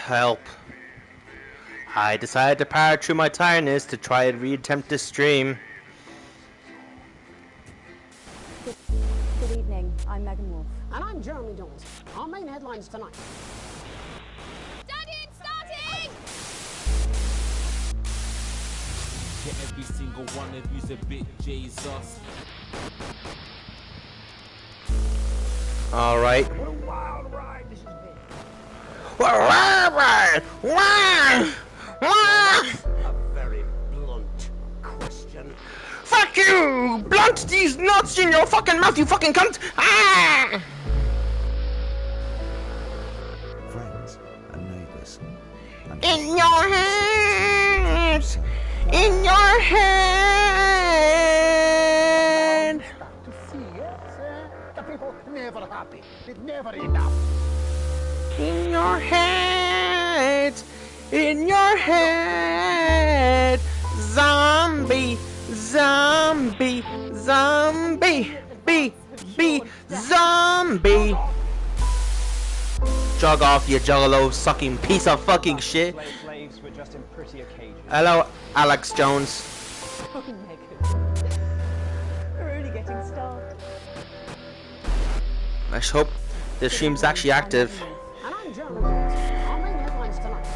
Help. I decided to power through my tiredness to try and reattempt this stream. Good evening, I'm Megan Wolf. And I'm Jeremy Dawes. Our main headlines tonight. Starting! Yeah, every single one of you's a bit Jesus. Alright. What a wild ride this has been. A very blunt question. Fuck you! Blunt these nuts in your fucking mouth, you fucking cunt! Ah! Friends and neighbours. In your hands! In your hand! To see it, the people never happy. It's never enough. In your head! In your head! Zombie! Zombie! Zombie! Zombie! Jog off, you juggalo sucking piece of fucking shit. Slaves were just in prettier cages. Hello, Alex Jones. Oh, Megan. We're only getting started. I hope the stream's actually active. And I'm Jeremy Dawes. Our main headlines tonight.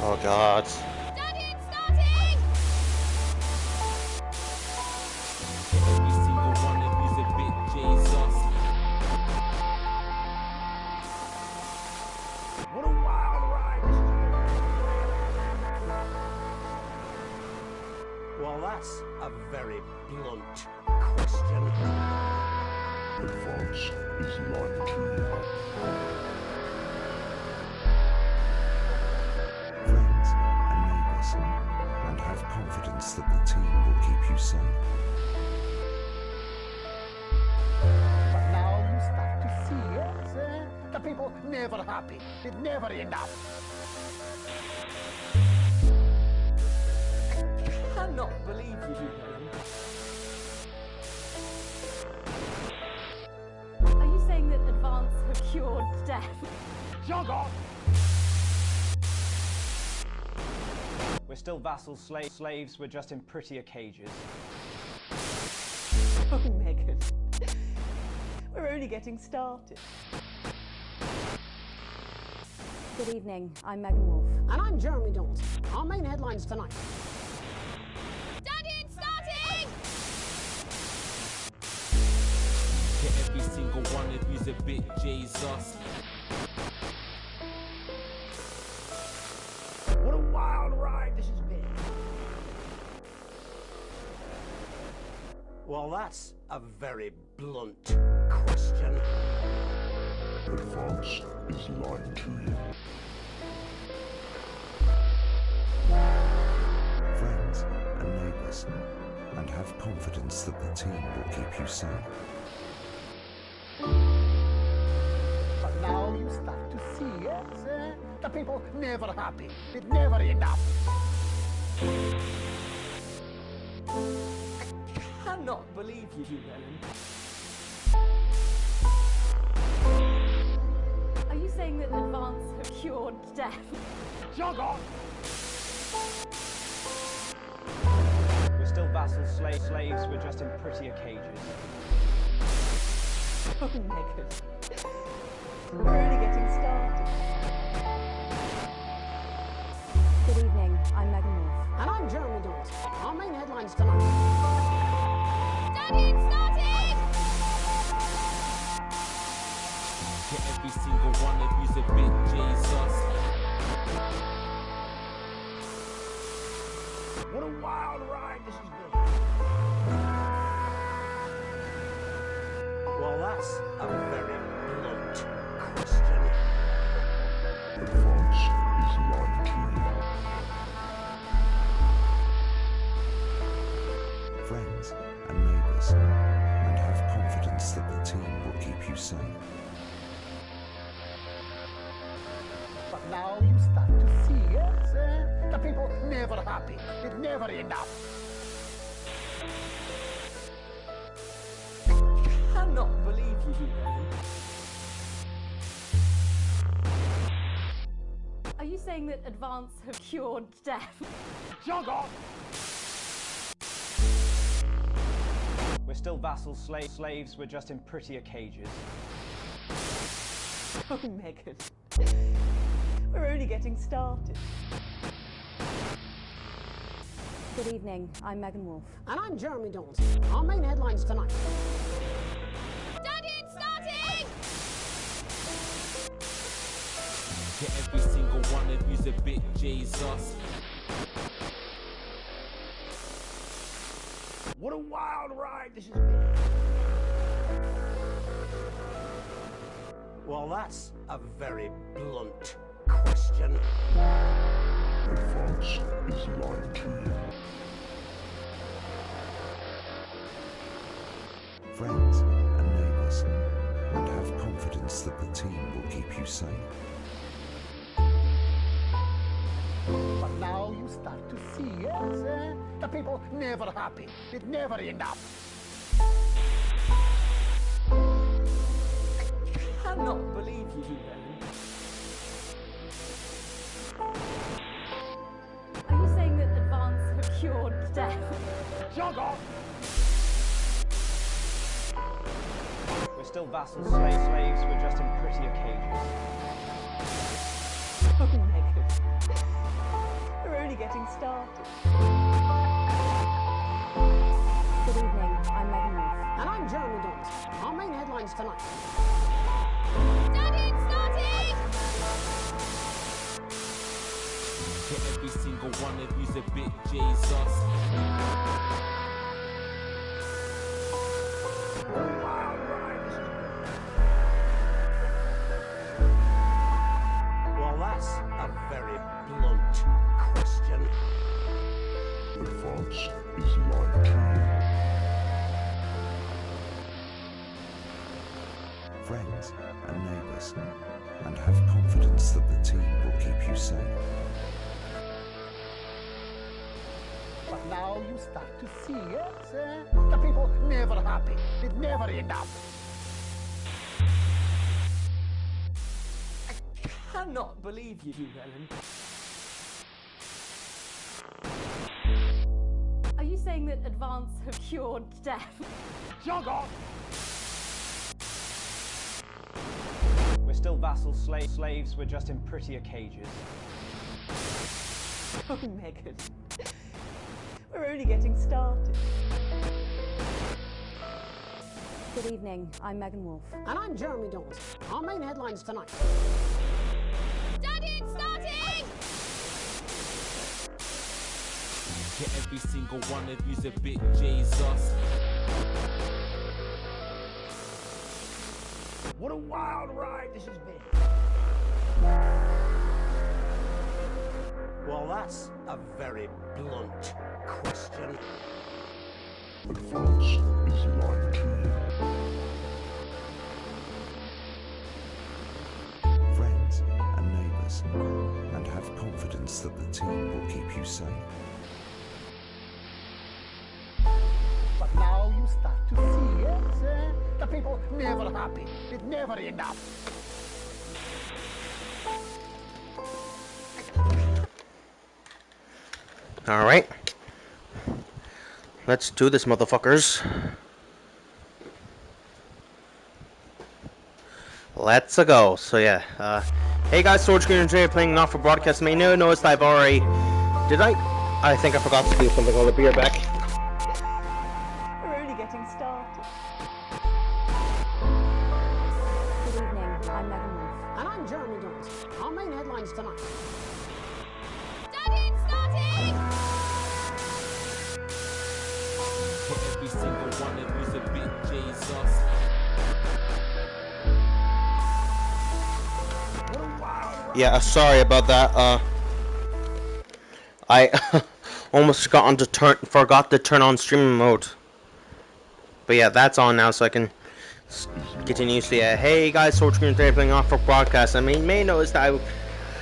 Oh god. Starting! Every single one of you's a bit Jesus. What a wild ride this has been. Well, that's a very blunt question. Advance is lying to you. Friends and neighbours, and have confidence that the team will keep you safe. But now you start to see it, the people never happy. It's never enough. I cannot believe you do that. Are you saying that advance have cured death? Jog off! We're still vassals, slaves were just in prettier cages. Oh, Megan. We're only getting started. Good evening, I'm Megan Wolf. And I'm Jeremy Dawes. Our main headlines tonight. Starting! Yeah, every single one of you's a bit Jesus. What a wild ride this has been. Well, that's a very blunt question. Advance is lying to you. Friends and neighbours, and have confidence that the team will keep you safe. But now you start to see it, the people never happy. It's never enough. I cannot believe you do that. Are you saying that advance have cured death? Jog on! We're still vassals, slaves were just in prettier cages. Oh, Megan. We're only getting started. Good evening, I'm Megan Wolf. And I'm Jeremy Dawes. Our main headlines tonight. Starting! Yeah, every single one of you's a bit Jesus. What a wild ride this has been. Well, that's a very blunt question. Advance is lying to you. Friends and neighbours, and have confidence that the team will keep you safe. But now you start to see it, the people never happy. It's never enough. I cannot believe you do that. saying that advance have cured death? Jog off! We're still vassals, slaves, we're just in prettier cages. Oh, Megan. We're only getting started. Good evening, I'm Megan Wolf. And I'm Jeremy Dawson. Our main headlines tonight. Daddy, it's starting! Get every single one of you's a bit Jesus. What a wild ride this has been. Well, that's a very blunt question. Advance is lying to you. Friends and neighbours, and have confidence that the team will keep you safe. But now you start to see, yes, the people never happy. It's never enough. I cannot believe you do that. Are you saying that advance have cured death? Jog off! We're still vassals, slaves, we're just in prettier cages. Oh, Megan. We're only getting started. Good evening, I'm Megan Wolf. And I'm Jeremy Dawson. Our main headlines tonight. Daddy, it's starting! Get every single one of you's a bit Jesus. What a wild ride this has been. Well, that's a very blunt question. Advance is lying to you. Friends and neighbours, and have confidence that the team will keep you safe. But now you start to see, yes, the people never happy. It's never enough. I cannot believe you do, Ellen. Are you saying that advance have cured death? Jog off! We're still vassals, slaves, we're just in prettier cages. Oh, Megan. We're only getting started. Good evening, I'm Megan Wolf. And I'm Jeremy Dawson. Our main headlines tonight. Daddy, it's starting! Get every single one of you's a bit Jesus. What a wild ride this has been. Well, that's a very blunt question. Advance is lying to you. Friends and neighbours, and have confidence that the team will keep you safe. But now you start to see, yes, the people never happy. It's never enough. Alright. Let's do this, motherfuckers. Let's go. So yeah, hey guys, SWORDDIT today playing not for broadcast. May now notice I've already... Did I think I forgot to do something called a beer back. We're only getting started. Good evening, I'm Megan Wolf. And I'm Jeremy Dawson. Our main headlines tonight. Daddy, it's starting! Get every single one of you's a bit Jesus. Yeah, sorry about that. I almost forgot to turn on streaming mode. But yeah, that's on now, so I can continuously. Hey guys, SWORDDIT today playing off for broadcast. I mean, you may notice that I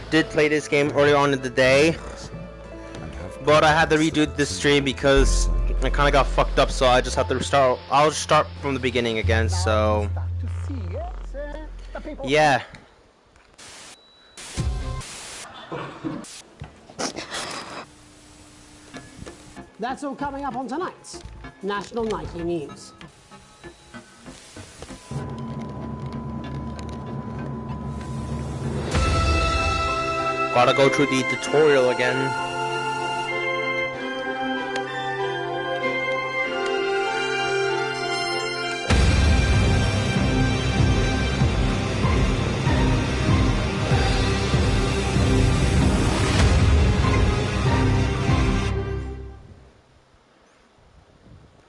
did play this game earlier on in the day, but I had to redo this stream because I kind of got fucked up. So I just have to restart. I'll start from the beginning again. So yeah. That's all coming up on tonight's National Nightly News. Gotta go through the tutorial again.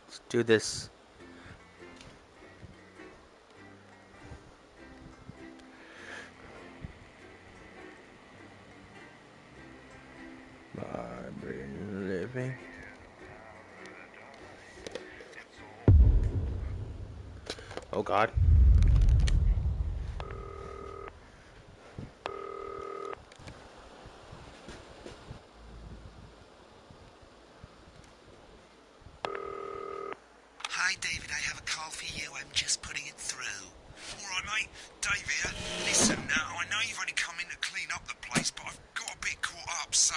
Let's do this. Living. Oh God. Hi, David, I have a call for you. I'm just putting it through. All right, mate. Dave here. Listen, I know you've only come in to clean up the place, but I've got a bit caught up, so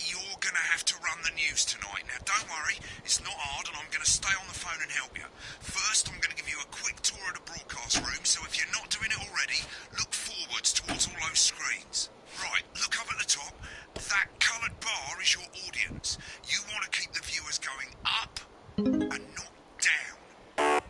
you're going to have to run the news tonight. Now, don't worry. It's not hard, and I'm going to stay on the phone and help you. First, I'm going to give you a quick tour of the broadcast room, so if you're not doing it already, look forwards towards all those screens. Right, look up at the top. That coloured bar is your audience. You want to keep the viewers going up and not down.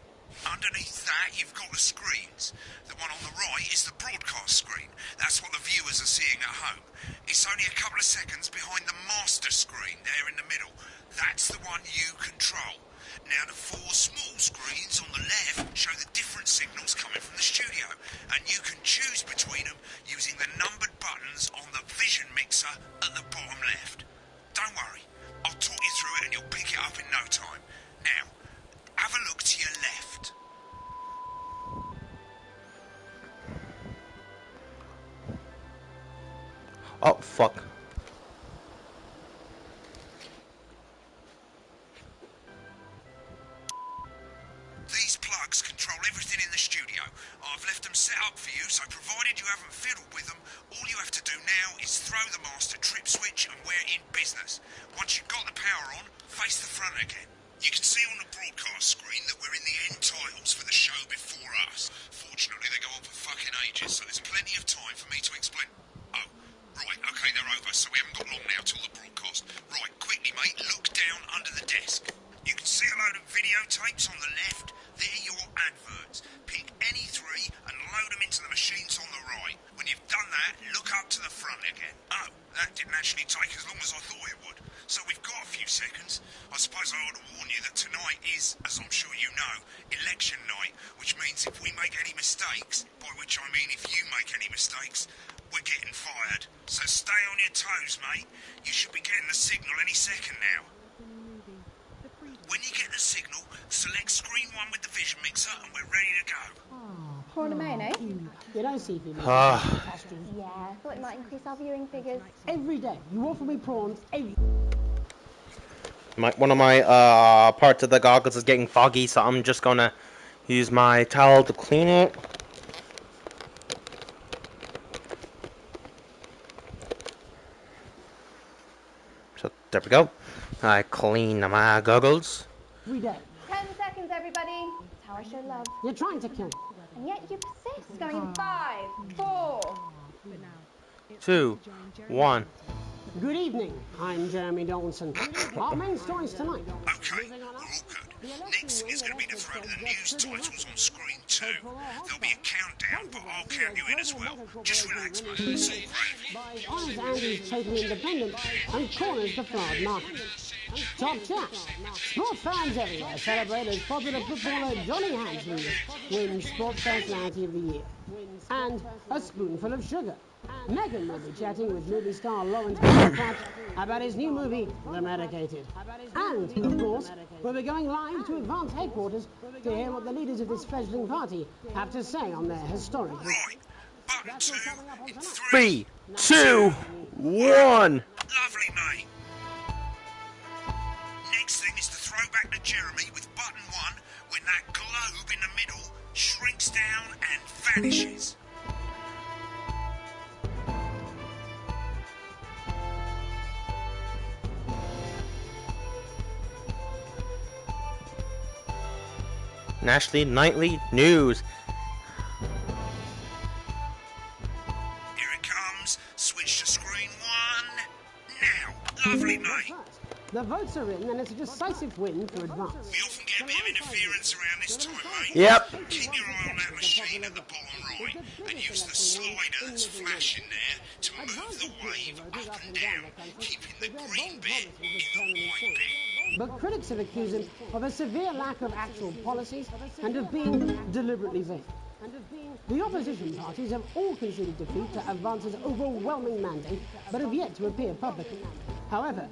Underneath that, you've got the screens. The one on the right is the broadcast screen. That's what the viewers are seeing at home. It's only a couple of seconds behind the master screen there in the middle. That's the one you control. Now, the four small screens on the left show the different signals coming from the studio, and you can choose between them using the numbered buttons on the vision mixer at the bottom left. Don't worry, I'll talk you through it and you'll pick it up in no time. Now, have a look to your left. Oh fuck. These plugs control everything in the studio. I've left them set up for you, so provided you haven't fiddled with them, all you have to do now is throw the master trip switch and we're in business. Once you've got the power on, face the front again. You can see on the broadcast screen that we're in the end titles for the show before us. Fortunately, they go on for fucking ages, so there's plenty of time for me to explain. Oh, right, okay, they're over, so we haven't got long now till the broadcast. Right, quickly, mate, look down under the desk. You can see a load of videotapes on the left. They're your adverts. Pick any three and load them into the machines on the right. When you've done that, look up to the front again. Oh, that didn't actually take as long as I thought it would. So we've got a few seconds. I suppose I ought to warn you that tonight is, as I'm sure you know, election night, which means if we make any mistakes, by which I mean if you make any mistakes, we're getting fired. So stay on your toes, mate. You should be getting the signal any second now. When you get the signal, select screen 1 with the vision mixer and we're ready to go. Prawn and mayonnaise? You don't see people. Yeah, thought it might increase our viewing figures. Every day, you offer me prawns every... One of my parts of the goggles is getting foggy, so I'm just gonna use my towel to clean it. So there we go. I clean my goggles. Every day. 10 seconds, everybody. That's how I show love. You're trying to kill me. And yet you persist, going in 5, 4. 2, 1. Good evening. I'm Jeremy Donaldson. Our main stories tonight. Okay, we're all good. Next thing is going to be to throw the news titles on screen 2. There'll be a countdown, but I'll count you in as well. Just relax, mate. It's all gravy. Buys Andy's totally independent and corners the fraud market. Top chat. Sports fans everywhere celebrate as popular footballer Johnny Hansley wins Sports Personality of the Year. And a spoonful of sugar. Megan will be chatting with movie star Lawrence Pratt about his new movie, The Medicated. And, of course, we'll be going live to Advance headquarters to hear what the leaders of this fledgling party have to say on their historic... Right, button 2 in 3, 2, 1. Lovely, mate. Next thing is to throw back to Jeremy with button 1 when that globe in the middle shrinks down and vanishes. Nationally Nightly News. Here it comes. Switch to screen 1. Now. Lovely, mate. The votes are in, and it's a decisive win for Advance. We often get a bit of interference around this time, mate. Yep. Keep your eye on that machine at the bottom right and use the slider that's flashing there to move the wave up and down, keeping the green bit in the white bit. But critics have accused him of a severe lack of actual policies and of being deliberately vague. The opposition parties have all conceded defeat to Advance's overwhelming mandate, but have yet to appear publicly. However,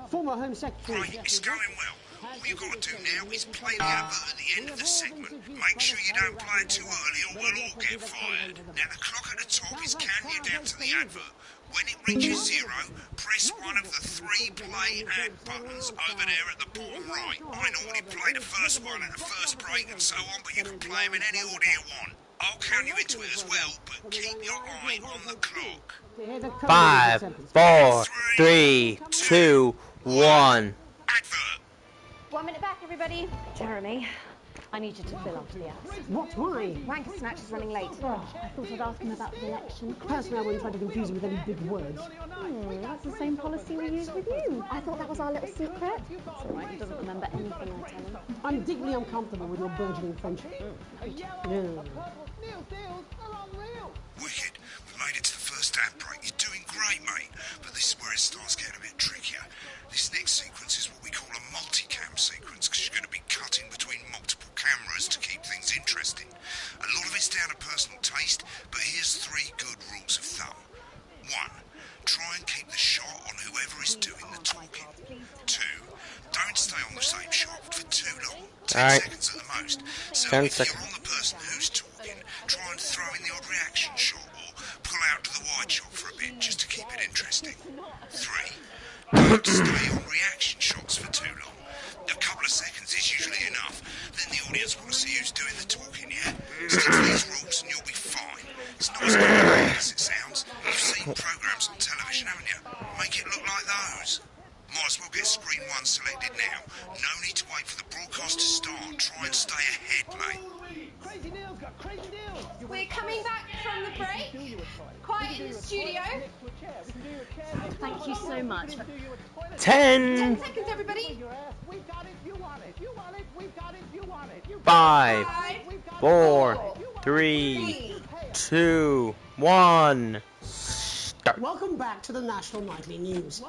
former Home Secretary... Right, it's going well. All you've got to do now is play the advert at the end of the segment. Make sure you don't play it too early or we'll all get fired. Now the clock at the top is counting you down to the advert. When it reaches 0, press one of the 3 play ad buttons over there at the bottom right. I normally play the first one at the first break and so on, but you can play them in any order you want. I'll count you into it as well, but keep your eye on the clock. 5, 4, 3, 2, 1. Advert. 1 minute back, everybody. Jeremy, I need you to fill after the ads. What? Why? Wanker Snatch is running late. Oh, I thought I'd ask him about the election. Personally, I wouldn't try to confuse him with any big words. That's the same policy we use with you. I thought that was our little secret. It's all right, he doesn't remember anything I tell him. I'm deeply uncomfortable with your burgeoning friendship. Wicked. We made it to the first ad break. You're doing great, mate. But this is where it starts getting a bit trickier. This next sequence is what we call a multicam sequence, because you're going to be cutting between multiple cameras to keep things interesting. A lot of it's down to personal taste, but here's 3 good rules of thumb. 1. Try and keep the shot on whoever is doing the talking. 2. Don't stay on the same shot for too long. 10 seconds at the most. So if you're on the person who's talking, try and throw in the odd reaction shot or pull out to the wide shot for a bit just to keep it interesting. 3. Don't stay on reaction shots for too long. A couple of seconds is usually enough. Then the audience want to see who's doing the talking, yeah? Stick to these rules and you'll be fine. It's not as complicated as it sounds. You've seen programmes on television, haven't you? Make it look like those. Might as well get screen 1 selected now. No need to wait for the broadcast to start. Try and stay ahead, mate. Crazy Neil's got crazy deals. We're coming back from the break. Quiet in the studio. Thank you so much. 10. 10 seconds, everybody. We've got it, you want it. You want it, we've got it, you want it. 5, 4, 3, 2, 1. Start. Welcome back to the National Nightly News.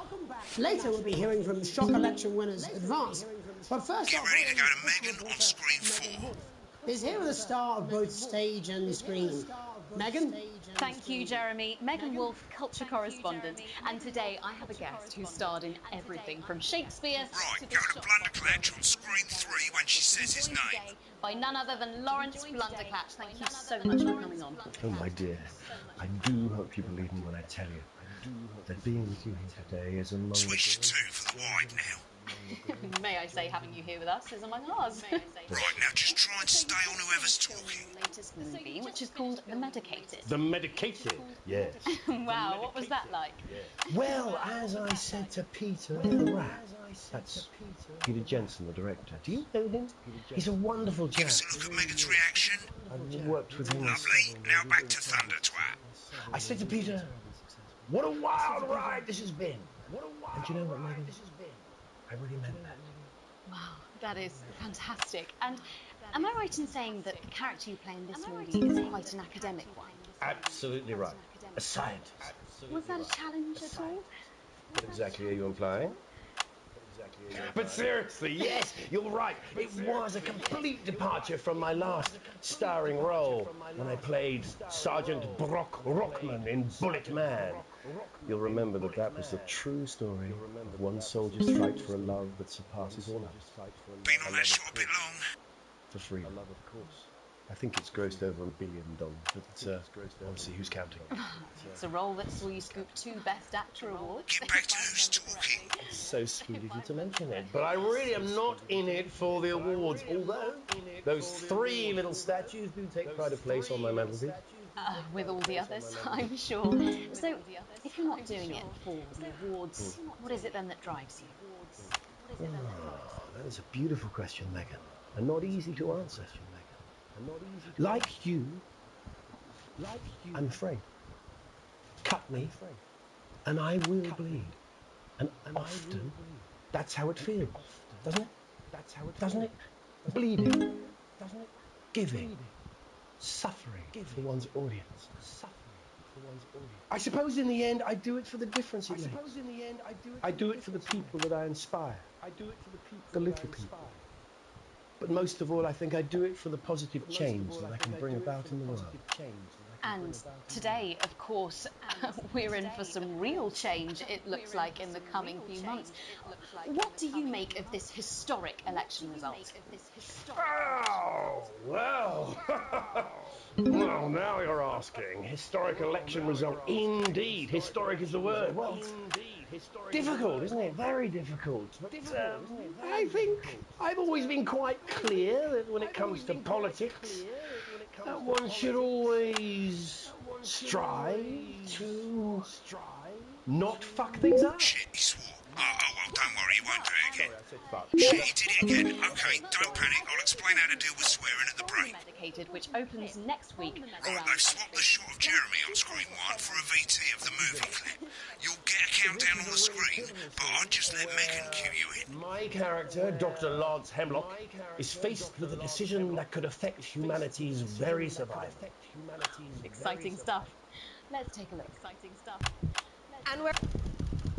Later we'll be hearing from shock election winners Advance. But first Get off, ready to go to Megan on screen 4. is here with the star of both stage and screen. Megan? Thank you, Jeremy. Megan Wolf, culture correspondent. And today I have a guest who starred in everything from Shakespeare Right, to go to Blunderclatch on screen 3 when she says his name. by none other than Lawrence Blunderclatch. Thank you so much for coming on. Oh, my dear, I do hope you believe me when I tell you that being with you here today is among Switch to 2 for the wide now. May I say, having you here with us is among ours. Right, now just try and stay on whoever's talking. Latest movie, which is called The Medicated. The Medicated, yes. Wow, what was that like? Well, as I said to Peter the Rat, that's Peter Jensen, the director. Do you know him? He's a wonderful chap. Give us a look at Megan's reaction. I've worked with him. Lovely. Now back to Thunder Twat. I said to Peter, what a wild ride this has been. And you know what, Megan? I really meant that. Wow, that is fantastic. And am I right in saying that the character you play in this movie is quite an academic one? Absolutely right. A scientist. Was that a challenge at all? What exactly are you implying? But seriously, yes, you're right. It was a complete departure from my last starring role when I played Sergeant Brock Rockman in Bullet Man. You'll remember that that was the true story of one soldier's fight for a love that surpasses all others. Been on that shot a bit long. For freedom. Of course. I think it's grossed over $1 billion, but obviously who's counting? It's a role that saw you scoop 2 Best Actor awards. Get back to who's talking. So sweet of you to mention it. But I really am not in it for the awards, although those 3 little statues do take pride of place on my mantelpiece. With all the others, I'm sure. So, if you're not doing it for the awards, what is it then that drives you? That is a beautiful question, Megan. and not easy to answer. Like you, I'm afraid. Cut me, and I will bleed. And often, that's how it feels, doesn't it? Doesn't it? Bleeding, doesn't it? Giving, suffering for one's audience. I suppose in the end, I do it for the difference it makes. I do it for the people that I inspire. The little people. But most of all, I think I do it for the positive change that I can bring about in the world. And today, of course, we're in for some real change, it looks like, in the coming few months. What do you make of this historic election result? Oh, well. Well, now you're asking. Historic election result. Indeed. Historic is the word. Well, difficult, isn't it? Very difficult. But I think I've always been quite clear that when it comes to politics, one should always strive to not fuck things up. Shit, he swore. Oh, well, don't worry, he won't do it again. Shit, he did it again. Okay, don't panic. I'll explain how to deal with swearing at the break. Medicated, which opens next week. Right, they've swapped the shot of Jeremy on screen 1 for a VT of the movie clip. You'll get a countdown on the screen, but I'll just let Megan cue you in. My character, Dr. Lance Hemlock, is faced with a decision that could affect humanity's very survival. Exciting stuff. Let's take a look. Exciting stuff. And we're...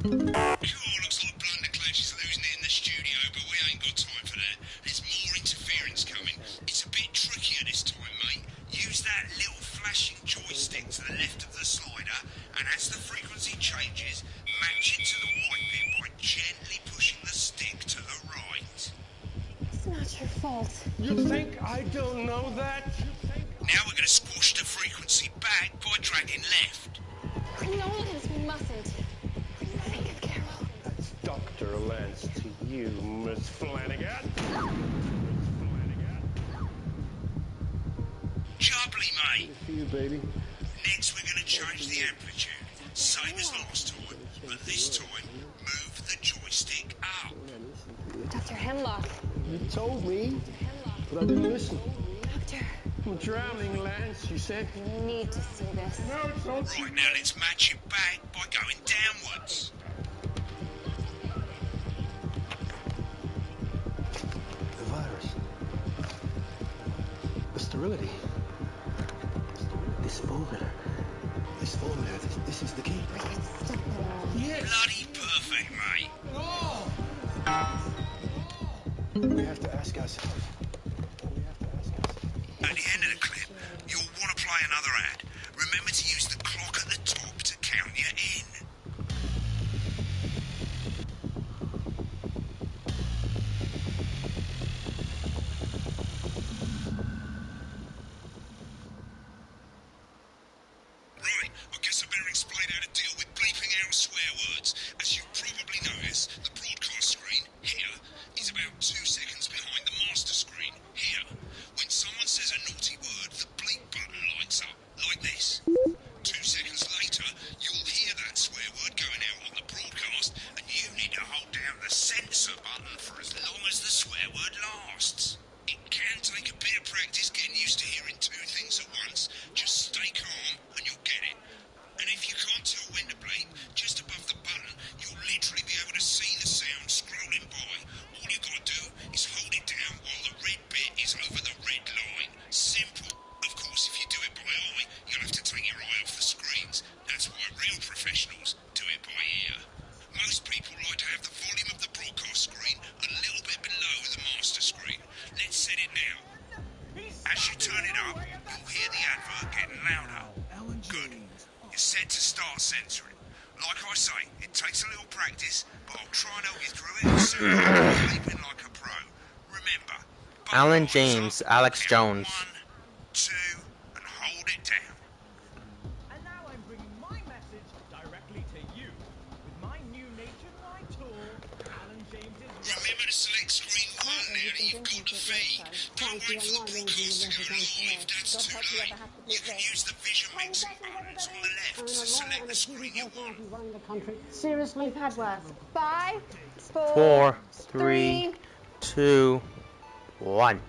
Cool, looks like Blunderclash is losing it in the studio, but we ain't got time for that. There's more interference coming. It's a bit trickier this time, mate. Use that little flashing joystick to the left of the slider, and as the frequency changes, match it to the white bit by gently pushing the stick to the right. It's not your fault. You think I don't know that? Now we're going to squash the frequency back by dragging left. Criminals mustn't think of Carol. That's Dr. Lance to you, Miss Flanagan. Jubbly, mate. For you, baby. Next, we're going to change the amplitude. Same as last time, but this time, move the joystick up. Dr. Hemlock. You told me, but I didn't listen. Doctor. I'm drowning, Lance, you said. You need to see this. No, it's not. Right, now let's match it back by going downwards. The virus. The sterility. This formula. This is the key. Yes. Bloody perfect, mate. We have to ask ourselves. At the end of the clip, you'll want to play another ad. Remember to use the clock at the top to count you in. Right, I guess I better explain how to deal with bleeping out swear words. As you probably noticed, the broadcast screen, here, is about 2 seconds behind the master screen, here. When someone says a naughty word, the bleep button lights up, like this. 2 seconds later, you'll hear that swear word going out on the broadcast, and you need to hold down the censor button for as long as the swear word lasts. It can take a bit of practice getting used to hearing 2 things at once. Just stay calm, and you'll get it. And if you can't tell when to bleep, just above the button, you'll literally be able to see the sound scrolling by. All you gotta do is hold it down while the red bit is over the red line. Simple. Of course, if you do it by eye, you'll have to take your eye off the screens. That's why real professionals do it by ear. Most people like to have the volume of the broadcast screen a little bit below the master screen. Let's set it now. As you turn it up, you'll hear the advert getting louder. Good. You're set to start censoring. Like I say, it takes a little practice, but I'll try and help you through it as soon as you're sleeping like a pro. Remember, Alan James, Alex Jones. 1, 2, and hold it down. And now I'm bringing my message directly to you. With my new nationwide tour, Alan James is... Remember to select screen 1 now that you've got the feed. Don't wait for the broadcast to go live, that's too late. You can use the vision mixing buttons on the left to select the screen you want. Seriously? We've had worse. 5, 4, 3, 2, 1.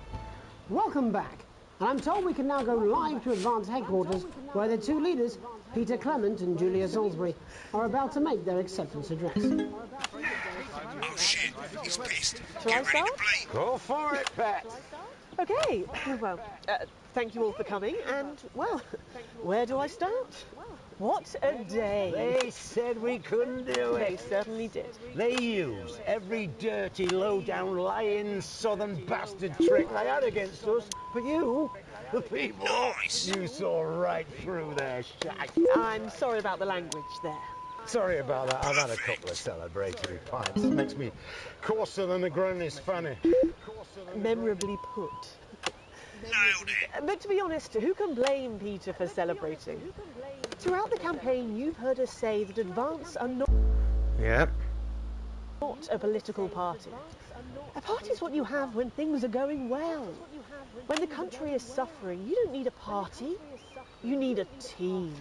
Welcome back. And I'm told we can now go live to Advance Headquarters, where the two leaders, Peter Clement and Julia Salisbury, are about to make their acceptance address. Oh shit, he's pissed. Shall I Get ready to start? bleed. Go for it, Pat. Okay, well, thank you all for coming, and, well, where do I start? What a day. They said we couldn't do They it. certainly did. They used every dirty, low-down, lying southern bastard trick they had against us. But you, the people, Nice. you saw right through their shite. I'm sorry about the language there. Sorry about that. I've had a couple of celebratory pints. It makes me coarser than a granny's fanny. Memorably put. Nailed it. But to be honest, who can blame Peter for celebrating? Throughout the campaign, you've heard us say that Advance are not Yep. a political party. A party is what you have when things are going well. When the country is suffering, you don't need a party. You need a team.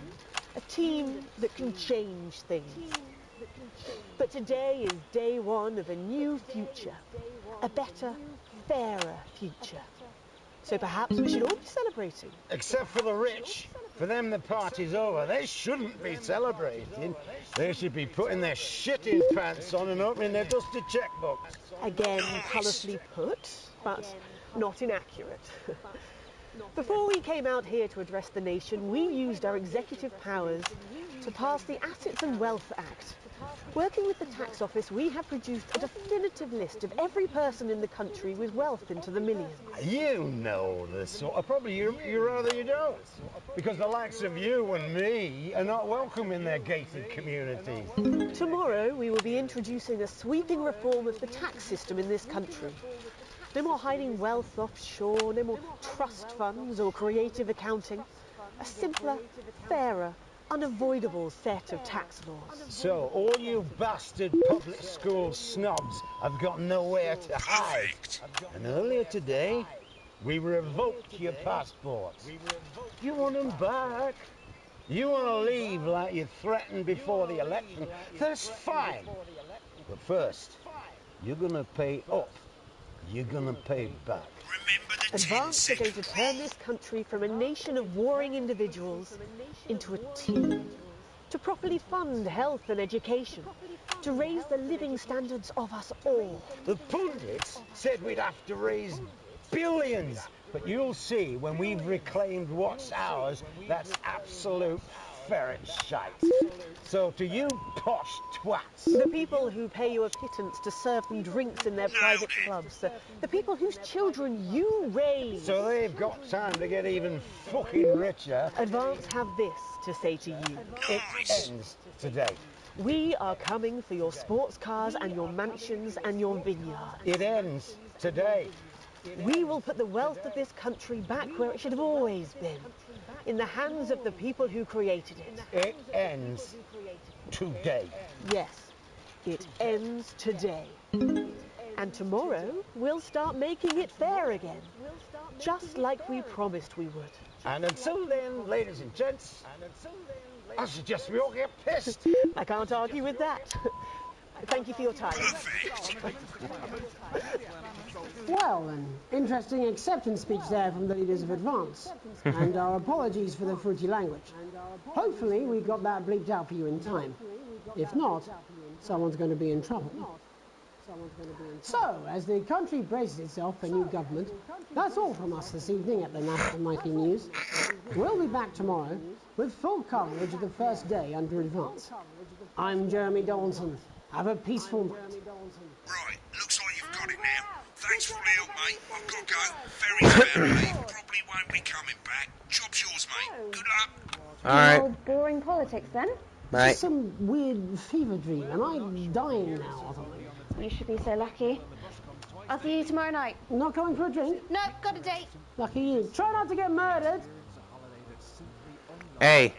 A team that can change things. But today is day one of a new future. A better, fairer future. So perhaps we should all be celebrating. Except for the rich. For them, the party's over. They shouldn't be celebrating. They should be putting their shitting pants on and opening their dusty checkbooks. Again, colourfully put, but not inaccurate. Before we came out here to address the nation, we used our executive powers to pass the Assets and Wealth Act. Working with the tax office, we have produced a definitive list of every person in the country with wealth into the millions. You know this sort of... Probably you rather you don't. Because the likes of you and me are not welcome in their gated communities. Tomorrow, we will be introducing a sweeping reform of the tax system in this country. No more hiding wealth offshore, no more trust funds or creative accounting. A simpler, fairer, unavoidable set of tax laws. So, all you bastard public school snobs have got nowhere to hide. And earlier today, we revoked your passports. You want them back? You want to leave like you threatened before the election? That's fine. But first, you're going to pay up. You're going to pay back. Remember the 10 Advance are going second to turn this country from a nation of warring individuals into a team. To properly fund health and education. To raise the living standards of us all. The pundits said we'd have to raise billions. But you'll see when we've reclaimed what's ours, that's absolute ferret shite. So to you posh twats. The people who pay you a pittance to serve them drinks in their private clubs. The people whose children you raise. So they've got time to get even fucking richer. Advance have this to say to you. It ends today. We are coming for your sports cars and your mansions and your vineyards. It ends today. We will put the wealth of this country back where it should have always been. In the hands of the people who created it. It ends today. Yes, it ends today. And tomorrow, we'll start making it fair again. Just like we promised we would. And until then, ladies and gents, I suggest we all get pissed. I can't argue with that. Thank you for your time. Well, an interesting acceptance speech there from the leaders of Advance. And our apologies for the fruity language. Hopefully we got that bleeped out for you in time. If not, someone's going to be in trouble. So, as the country braces itself for new government, that's all from us this evening at the National Nightly News. We'll be back tomorrow with full coverage of the first day under Advance. I'm Jeremy Dawson. Have a peaceful night. Right, looks like you've got it now. Thanks for all the help, mate. I've got to go. Ferry's about to leave. Probably won't be coming back. Job's yours, mate. Good luck. Alright. More boring politics then? Right. It's some weird fever dream. Am I dying now or something? You should be so lucky. I'll see you tomorrow night. Not coming for a drink? No, got a date. Lucky you. Try not to get murdered. Hey.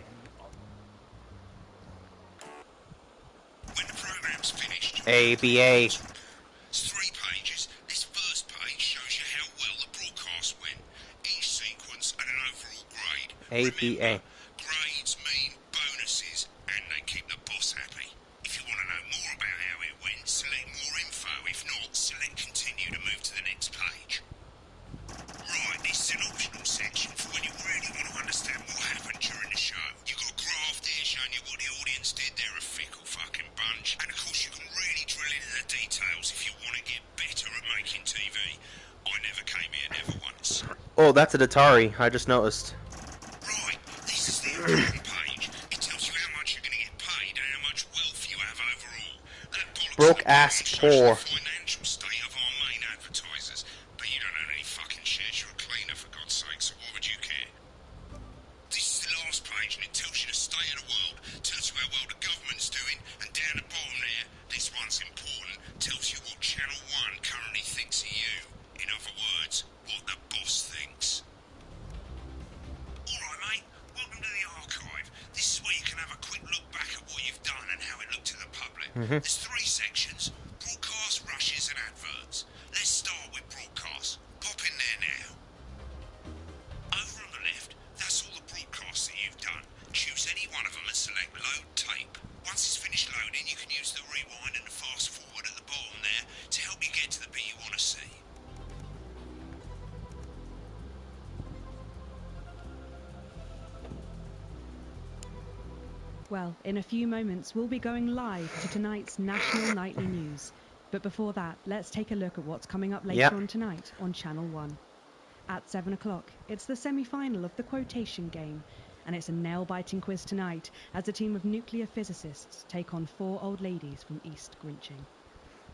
When the programme's finished, ABA. it's 3 pages. This first page shows you how well the broadcast went. Each sequence and an overall grade. ABA. Remember, grades mean bonuses, and they keep the boss happy. If you want to know more about how it went, select more info. If not, select continue to move to the next page. Oh, that's an Atari. I just noticed. Right, this is the account page. It tells you how much you're going to get paid and how much wealth you have overall. That bollocks Broke at the bottom ass shows you poor. the financial state of our main advertisers. But you don't own any fucking shares. You're a cleaner, for God's sake, so why would you care? This is the last page, and it tells you the state of the world, tells you how well the government's doing, and down the bottom there, this one's important, tells you what Channel 1 currently thinks of you. In other words, what the boss thinks. Alright, mate, welcome to the archive. This is where you can have a quick look back at what you've done and how it looked to the public. There's 3 sections: broadcast, rushes, and adverts. Let's start with broadcast. Pop in there now. Over on the left, that's all the broadcasts that you've done. Choose any one of them and select load tape. Once it's finished loading, you can use the rewind and the fast forward at the bottom there to help you get to the bit you want to see. Well, in a few moments, we'll be going live to tonight's national nightly news. But before that, let's take a look at what's coming up later on tonight on Channel 1. At 7 o'clock, it's the semi-final of the quotation game, and it's a nail-biting quiz tonight as a team of nuclear physicists take on 4 old ladies from East Grinching.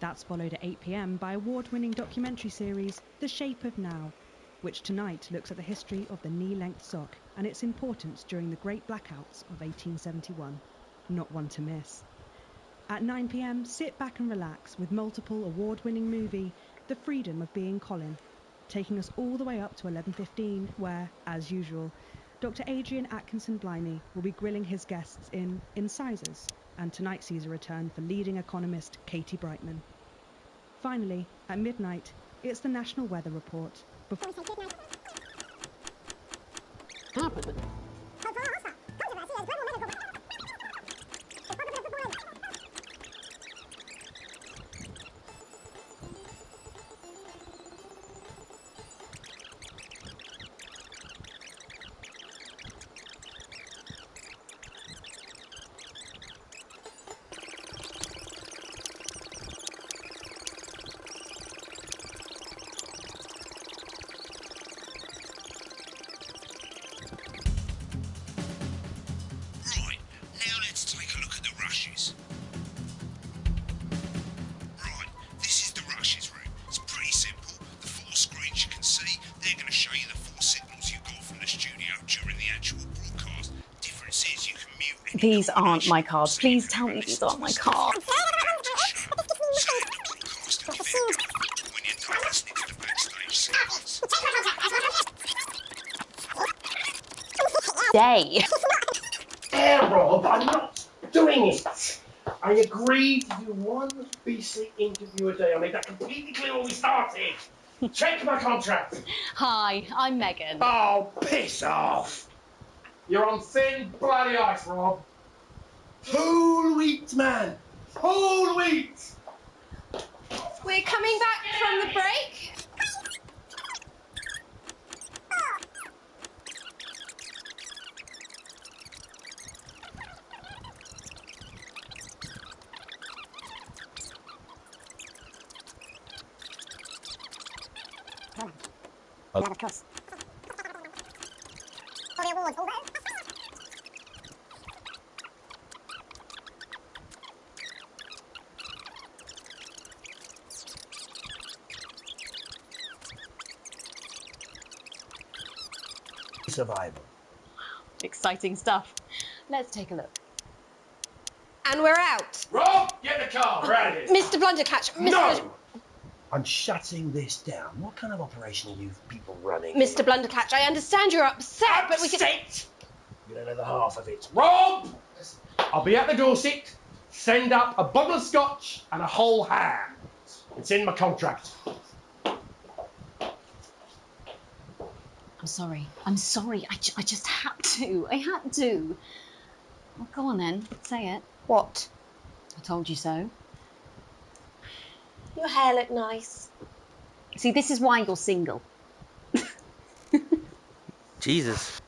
That's followed at 8 p.m. by award-winning documentary series The Shape of Now, which tonight looks at the history of the knee-length sock and its importance during the Great Blackouts of 1871. Not one to miss. At 9 p.m, sit back and relax with multiple award-winning movie The Freedom of Being Colin, taking us all the way up to 11:15, where, as usual, Dr. Adrian Atkinson-Blimey will be grilling his guests in Incisors, and tonight sees a return for leading economist Katie Brightman. Finally, at midnight, it's the National Weather Report. Right, now let's take a look at the rushes. Right, this is the rushes room. It's pretty simple. The 4 screens you can see, they're going to show you the 4 signals you got from the studio during the actual broadcast. Difference is you can mute any These aren't my cards. Please tell me these aren't my cards. when you're done listening to the backstage segments. Day. There, Rob, I'm not doing it. I agreed to do 1 beastly interview a day. I made that completely clear when we started. Check my contract. Hi, I'm Megan. Oh, piss off. You're on thin bloody ice, Rob. Whole wheat, man. Whole wheat. We're coming back from the break. Now, of course. For the awards, all right? Survival. Exciting stuff. Let's take a look. And we're out. Rob, get the car. We're out of here. Mr. Blundercatch. No! I'm shutting this down. What kind of operation are you people running? Mr. Blundercatch, I understand you're upset, but we can... Upset? You don't know the half of it. Rob! I'll be at the Dorset. Send up a bottle of scotch and a whole ham. It's in my contract. I'm sorry. I'm sorry. I just had to. I had to. Well, go on then. Say it. What? I told you so. Your hair looked nice. See, this is why you're single. Jesus.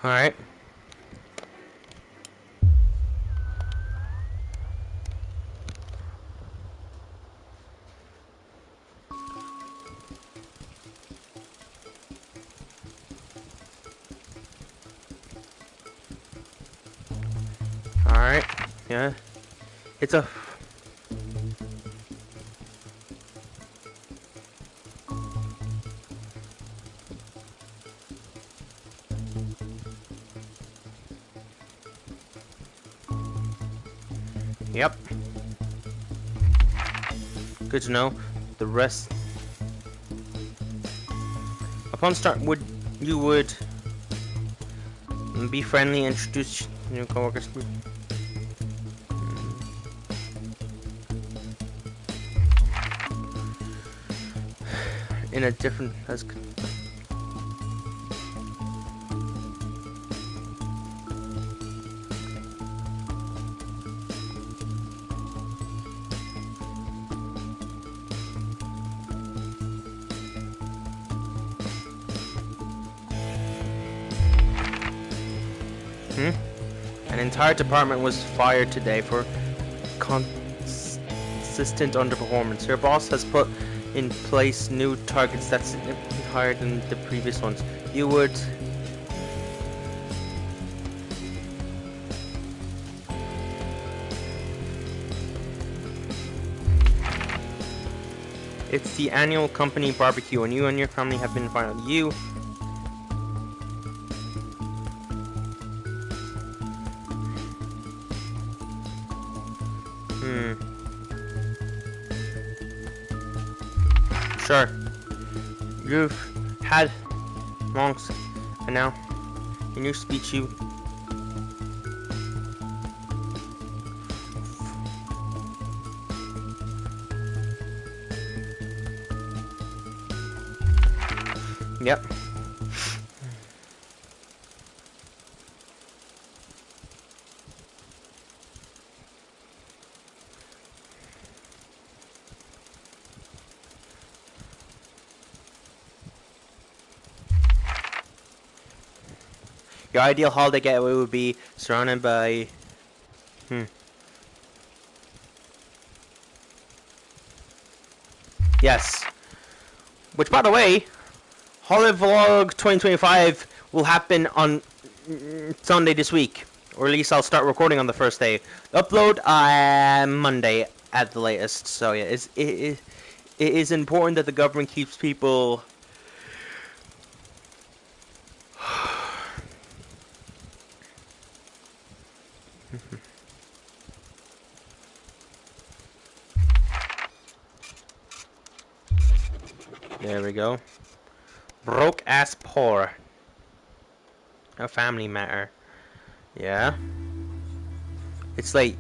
Alright. Alright. Yeah. It's a... Yep. Good to know. The rest... Upon start, you would be friendly, introduce new coworkers. In a different... An entire department was fired today for consistent underperformance. Your boss has put in place new targets that's significantly higher than the previous ones. You would... It's the annual company barbecue and you and your family have been invited. You... Sure. You've had monks, and now, in your speech, you... Yep. Your ideal holiday getaway would be surrounded by... Yes. Which, by the way, Holiday Vlog 2025 will happen on Sunday this week. Or at least I'll start recording on the first day. Upload Monday at the latest. So yeah, it is important that the government keeps people... There we go. Broke ass poor. A family matter. Yeah. It's late.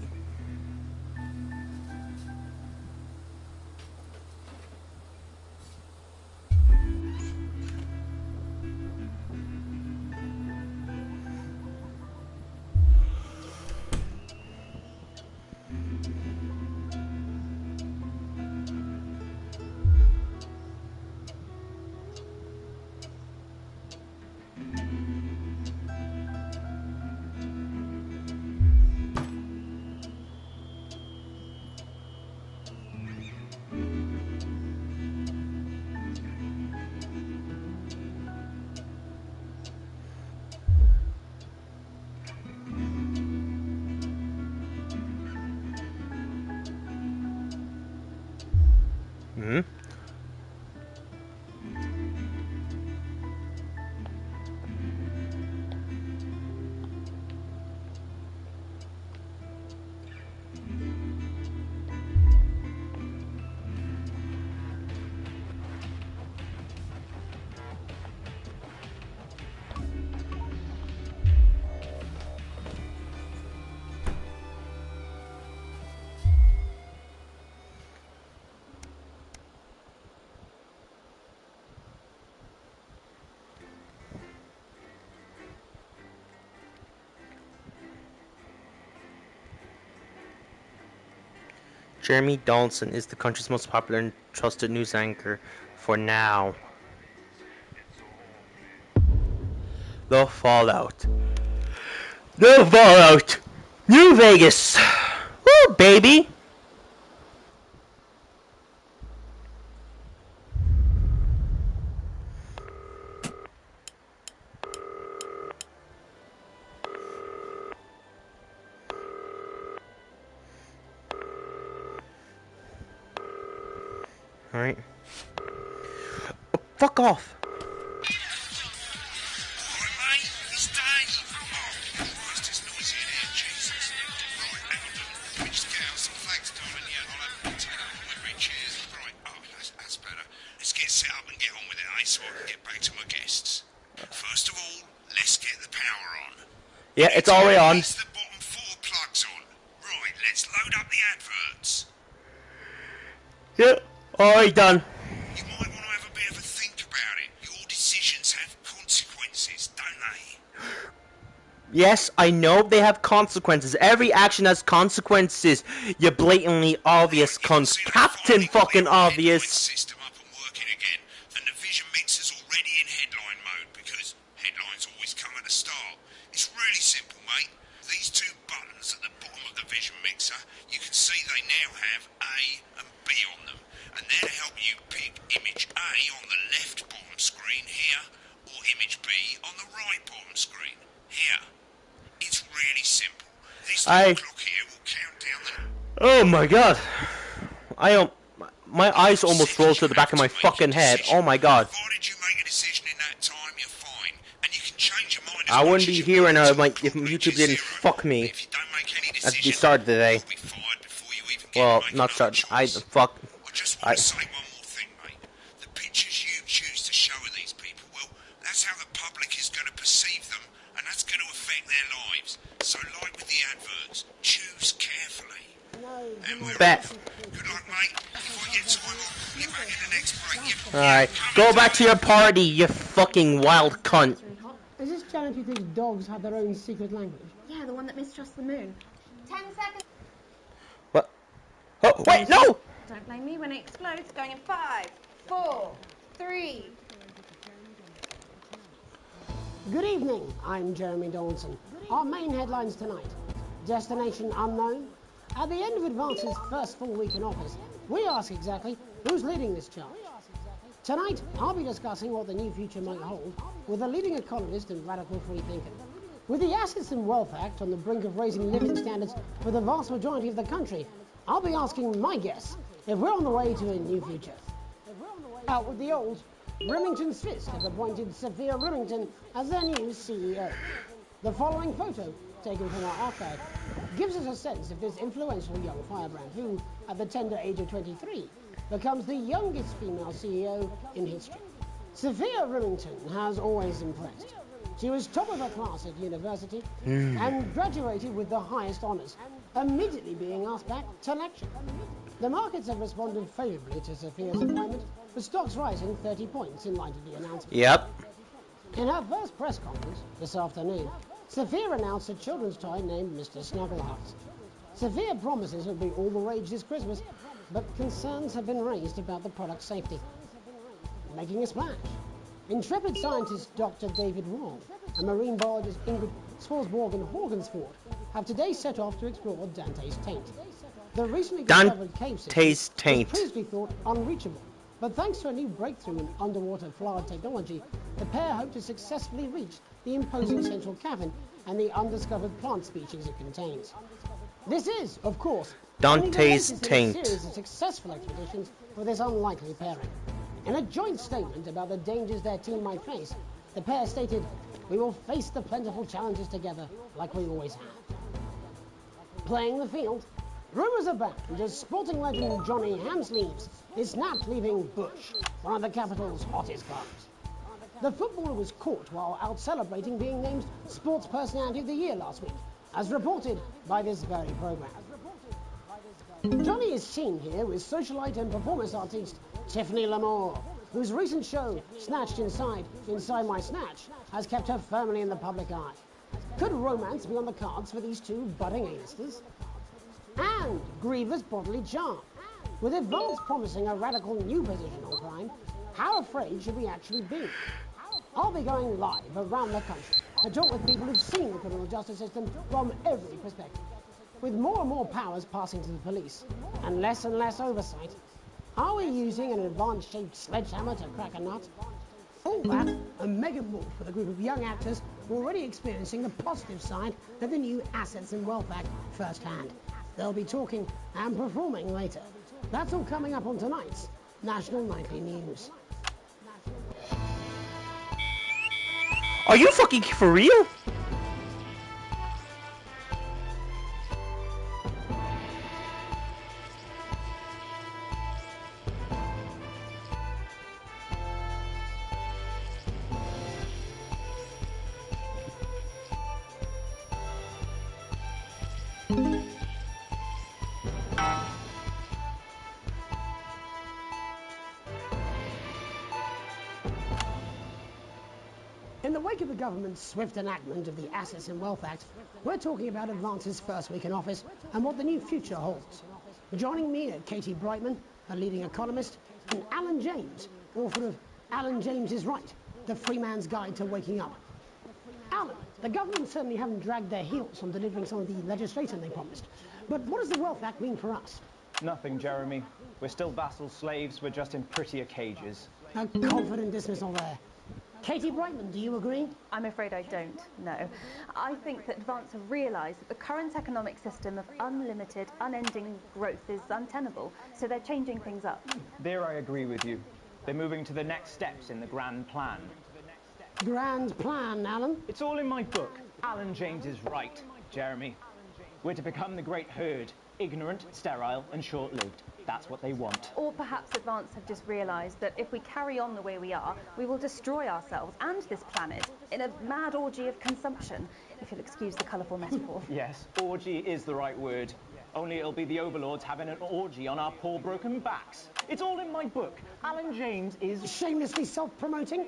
Jeremy Donaldson is the country's most popular and trusted news anchor for now. The Fallout. The Fallout. New Vegas. Woo, baby. Alright. Oh, fuck off. Yeah, it's already on. The bottom 4 plugs on. Right, let's load up the adverts. Yeah, already done. You might want to have a bit of a think about it. Your decisions have consequences, don't they? Yes, I know they have consequences. Every action has consequences. You blatantly obvious cunts. Captain fucking obvious. System up and working again, and the vision mixer's already in headline mode because headlines always come at the start. It's really simple, mate. These 2 buttons at the bottom of the vision mixer, you can see they now have A and B on them, and they're to help you pick image A on the left bottom screen here, or image B on the right bottom screen here. It's really simple. This little clock here will count down the... Oh my god. I don't... My eyes almost rolled to the back of my fucking head. Oh my god. Provided you make a decision in that time, you're fine, and you can change your mind. I wouldn't be here and if YouTube didn't fuck me at the start of the day. Well, not start. I fuck. Just want to say one more thing, mate. The pictures you choose to show of these people, well, that's how the public is going to perceive them, and that's going to affect their lives. So, like with the adverts, choose carefully. And we're Bet. Good luck, mate. If I get time off, get back in the next break. Alright, go back to your party, you fucking wild cunt. Is this challenge who thinks dogs have their own secret language? Yeah, the one that mistrusts the moon. 10 seconds. What? Oh, wait, no! Don't blame me when it explodes. Going in 5, 4, 3. Good evening, I'm Jeremy Dawson. Our main headlines tonight. Destination unknown. At the end of Advance's first full week in office, we ask exactly who's leading this charge. Tonight, I'll be discussing what the new future might hold with a leading economist and radical free thinker. With the Assets and Wealth Act on the brink of raising living standards for the vast majority of the country, I'll be asking my guess if we're on the way to a new future. Out with the old, Remington's Fist have appointed Sophia Remington as their new CEO. The following photo, taken from our archive, gives us a sense of this influential young firebrand who, at the tender age of 23, becomes the youngest female CEO in history. Sophia Remington has always impressed. She was top of her class at university and graduated with the highest honours, immediately being asked back to lecture. The markets have responded favourably to Sophia's appointment, with stocks rising 30 points in light of the announcement. Yep. In her first press conference this afternoon, Sophia announced a children's toy named Mr. Snugglehearts. Sophia promises it will be all the rage this Christmas, but concerns have been raised about the product's safety. Making a splash. Intrepid scientist Dr. David Wall and marine biologist Ingrid Swarsborg and Horgensford have today set off to explore Dante's Taint. The recently discovered cave system was previously thought unreachable, but thanks to a new breakthrough in underwater flower technology, the pair hope to successfully reach the imposing central cavern and the undiscovered plant species it contains. This is, of course, Dante's Taint. a series of successful expeditions for this unlikely pairing. In a joint statement about the dangers their team might face, the pair stated, "We will face the plentiful challenges together like we always have." Playing the field, rumours abound as sporting legend Johnny Hamsleeves is snapped leaving Bush, one of the capital's hottest clubs. The footballer was caught while out celebrating being named Sports Personality of the Year last week, as reported by this very programme. Johnny is seen here with socialite and performance artist Tiffany Lamore, whose recent show, Snatched Inside My Snatch, has kept her firmly in the public eye. Could romance be on the cards for these two budding A-listers? And grievous bodily charm. With Advance promising a radical new position on crime, how afraid should we actually be? I'll be going live around the country to talk with people who've seen the criminal justice system from every perspective. With more and more powers passing to the police and less oversight, are we using an advanced-shaped sledgehammer to crack a nut? All that and Megan Wolf with a group of young actors already experiencing the positive side of the new Assets and Wealth Act firsthand. They'll be talking and performing later. That's all coming up on tonight's National Nightly News. Are you fucking for real? In the wake of the government's swift enactment of the Assets and Wealth Act, we're talking about Advance's first week in office and what the new future holds. Joining me are Katie Brightman, a leading economist, and Alan James, author of Alan James is Right, The Free Man's Guide to Waking Up. Alan, the government certainly haven't dragged their heels on delivering some of the legislation they promised. But what does the Wealth Act mean for us? Nothing, Jeremy. We're still vassal slaves, we're just in prettier cages. A confident dismissal there. Katie Brightman, do you agree? I'm afraid I don't, no. I think that Advance have realised that the current economic system of unlimited, unending growth is untenable, so they're changing things up. There I agree with you. They're moving to the next steps in the grand plan. Grand plan, Alan? It's all in my book. Alan James is right, Jeremy. We're to become the great herd, ignorant, sterile and short-lived. That's what they want. Or perhaps Advance have just realised that if we carry on the way we are, we will destroy ourselves and this planet in a mad orgy of consumption, if you'll excuse the colourful metaphor. Yes, orgy is the right word. Only it'll be the overlords having an orgy on our poor broken backs. It's all in my book. Alan James is... Shamelessly self-promoting?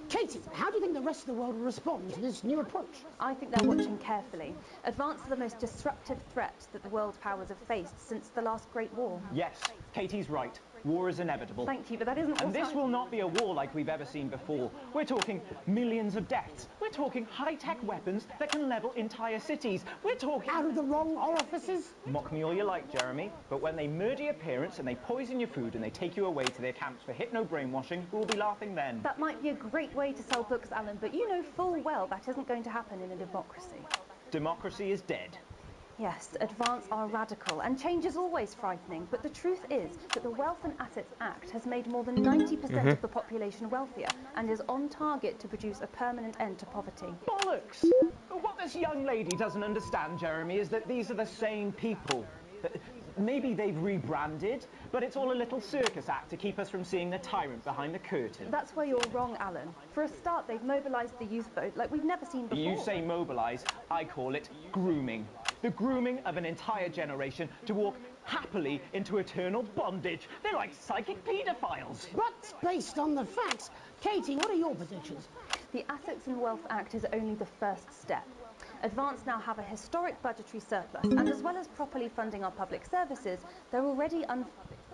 Katie, how do you think the rest of the world will respond to this new approach? I think they're watching carefully. Advance are the most disruptive threat that the world powers have faced since the last Great War. Yes, Katie's right. War is inevitable. Thank you, but that isn't... And this will not be a war like we've ever seen before. We're talking millions of deaths. We're talking high-tech weapons that can level entire cities. We're talking... Out of the wrong orifices? Mock me all you like, Jeremy, but when they murder your parents and they poison your food and they take you away to their camps for hypno-brainwashing, we'll be laughing then. That might be a great way to sell books, Alan, but you know full well that isn't going to happen in a democracy. Democracy is dead. Yes, Advance are radical, and change is always frightening, but the truth is that the Wealth and Assets Act has made more than 90% of the population wealthier, and is on target to produce a permanent end to poverty. Bollocks! What this young lady doesn't understand, Jeremy, is that these are the same people. Maybe they've rebranded, but it's all a little circus act to keep us from seeing the tyrant behind the curtain. That's where you're wrong, Alan. For a start, they've mobilised the youth vote like we've never seen before. You say mobilise, I call it grooming. The grooming of an entire generation to walk happily into eternal bondage. They're like psychic paedophiles. But based on the facts, Katie, what are your predictions? The Assets and Wealth Act is only the first step. Advance now have a historic budgetary surplus, and as well as properly funding our public services, they're already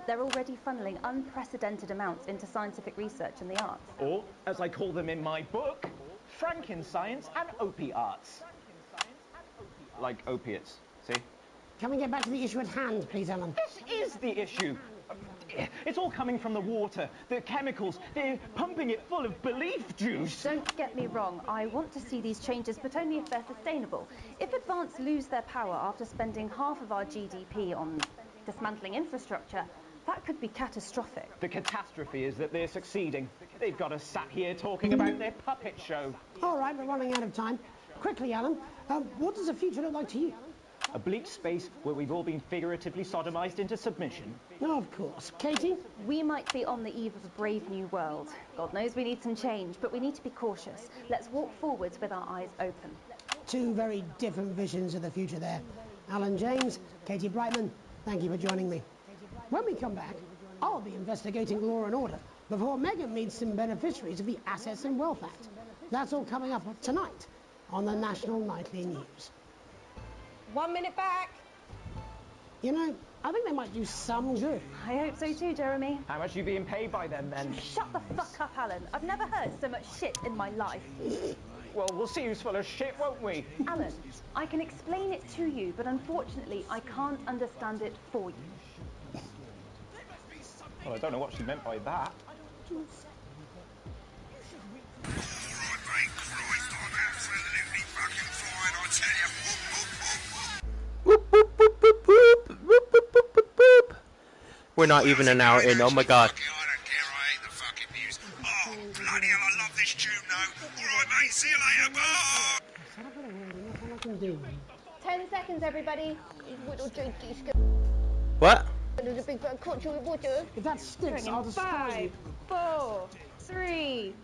funneling unprecedented amounts into scientific research and the arts. Or, as I call them in my book, Frankenscience and opiates. Like opiates, see? Can we get back to the issue at hand, please, Alan? This is the issue. It's all coming from the water, the chemicals. They're pumping it full of belief juice. Don't get me wrong. I want to see these changes, but only if they're sustainable. If Advance lose their power after spending half of our GDP on dismantling infrastructure, that could be catastrophic. The catastrophe is that they're succeeding. They've got us sat here talking about their puppet show. All right, we're running out of time. Quickly, Alan, what does the future look like to you? A bleak space where we've all been figuratively sodomized into submission. Oh, of course. Katie? We might be on the eve of a brave new world. God knows we need some change, but we need to be cautious. Let's walk forwards with our eyes open. Two very different visions of the future there. Alan James, Katie Brightman, thank you for joining me. When we come back, I'll be investigating law and order before Megan meets some beneficiaries of the Assets and Wealth Act. That's all coming up tonight on the National Nightly News. 1 minute back. You know, I think they might do some good. I hope so too, Jeremy. How much are you being paid by them, then? Shut the fuck up, Alan. I've never heard so much shit in my life. Well, we'll see who's full of shit, won't we? Alan, I can explain it to you, but unfortunately, I can't understand it for you. Well, I don't know what she meant by that. We're not even an hour in, oh my god. I don't care, I hate the fucking news. Oh, bloody hell, I love this tune though. Alright mate, see you later, bye! 10 seconds, everybody. What? If that sticks, I'll destroy you. 5, 4, 3.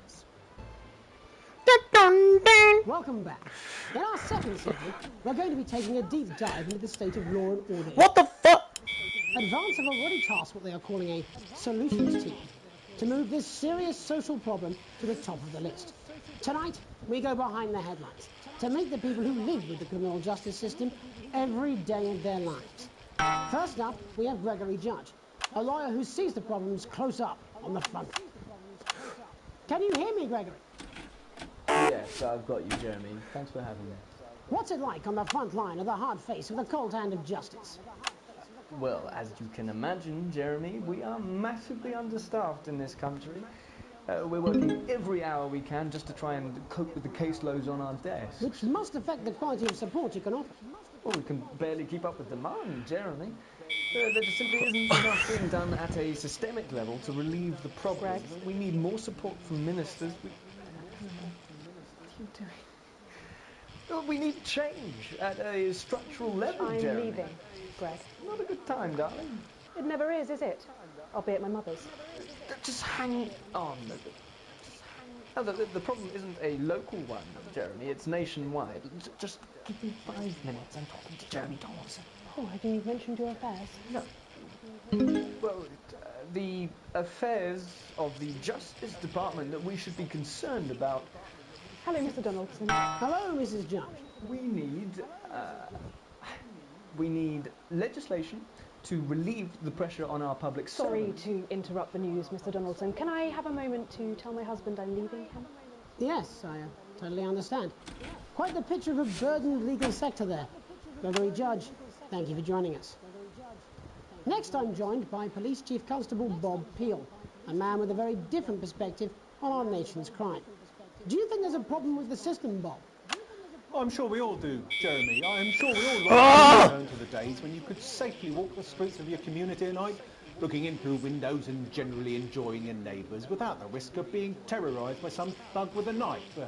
Welcome back. In our second segment, we're going to be taking a deep dive into the state of law and order. What the fuck? Advance have already tasked what they are calling a solutions team to move this serious social problem to the top of the list. Tonight, we go behind the headlines to meet the people who live with the criminal justice system every day of their lives. First up, we have Gregory Judge, a lawyer who sees the problems close up on the front. Can you hear me, Gregory? Yes, I've got you, Jeremy. Thanks for having me. What's it like on the front line of the hard face of the cold hand of justice? Well, as you can imagine, Jeremy, we are massively understaffed in this country. We're working every hour we can just to try and cope with the caseloads on our desks. Which must affect the quality of support you can offer. Well, we can barely keep up with demand, Jeremy. There just simply isn't enough being done at a systemic level to relieve the problem. We need more support from ministers. What are you doing? Well, we need change at a structural level, I'm Jeremy. leaving, Greg. Not a good time, darling. It never is it? I'll be at my mother's. Just hang on. No, the problem isn't a local one, Jeremy. It's nationwide. Just give me 5 minutes. I'm talking to Jeremy Donaldson. Oh, have you mentioned your affairs? No. Well, the affairs of the Justice Department that we should be concerned about. Hello, Mr. Donaldson. Hello, Mrs. Judge. We need legislation to relieve the pressure on our public Sorry servants. to interrupt the news, Mr. Donaldson. Can I have a moment to tell my husband I'm leaving him? Yes, I totally understand. Quite the picture of a burdened legal sector there. Gregory Judge, thank you for joining us. Next, I'm joined by Police Chief Constable Bob Peel, a man with a very different perspective on our nation's crime. Do you think there's a problem with the system, Bob? I'm sure we all do, Jeremy. I'm sure we all like to return to the days when you could safely walk the streets of your community at night, looking in through windows and generally enjoying your neighbours without the risk of being terrorised by some thug with a knife